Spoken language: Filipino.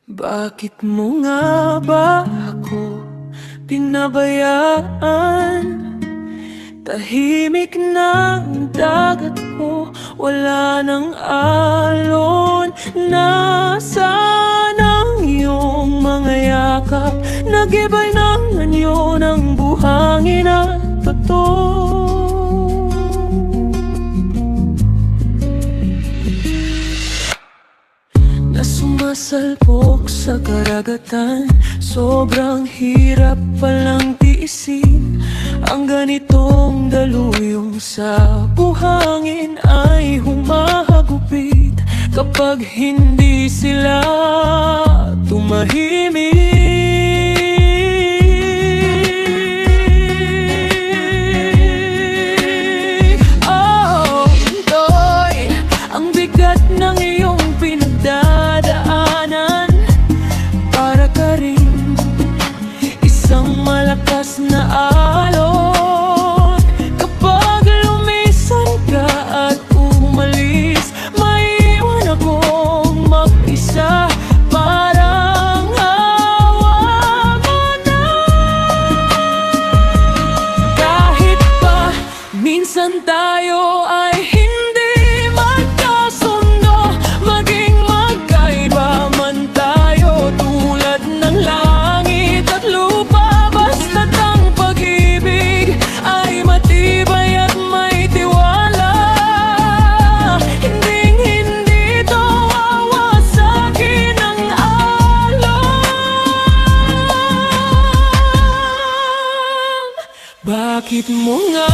Bakit mo nga ba ako pinabayaan? Tahimik na ang dagat ko, wala nang alon. Nasaan ang iyong mga yakap? Nag-iba'y ng anyo ng buhangin at bato. Na sumasalpok sa karagatan, sobrang hirap palang tiisin. Ang ganitong daluyong sa buhangin ay humahagupit kapag hindi sila tumahimik. Oh, Doy, ang bigat ng iyong pinagdadaanan. Para ka rin isang malakas na alon. Kapag lumisan ka at umalis, maiiwan akong mag-isa. Parang hawa mo na. Kahit pa minsan tayo ay hindi magkasundo, maging magkaiba man tayo tulad ng langit at lupa. Basta't ang pag-ibig ay matibay at may tiwala. Hinding-hindi ito wawasakin ng alon. Bakit mo nga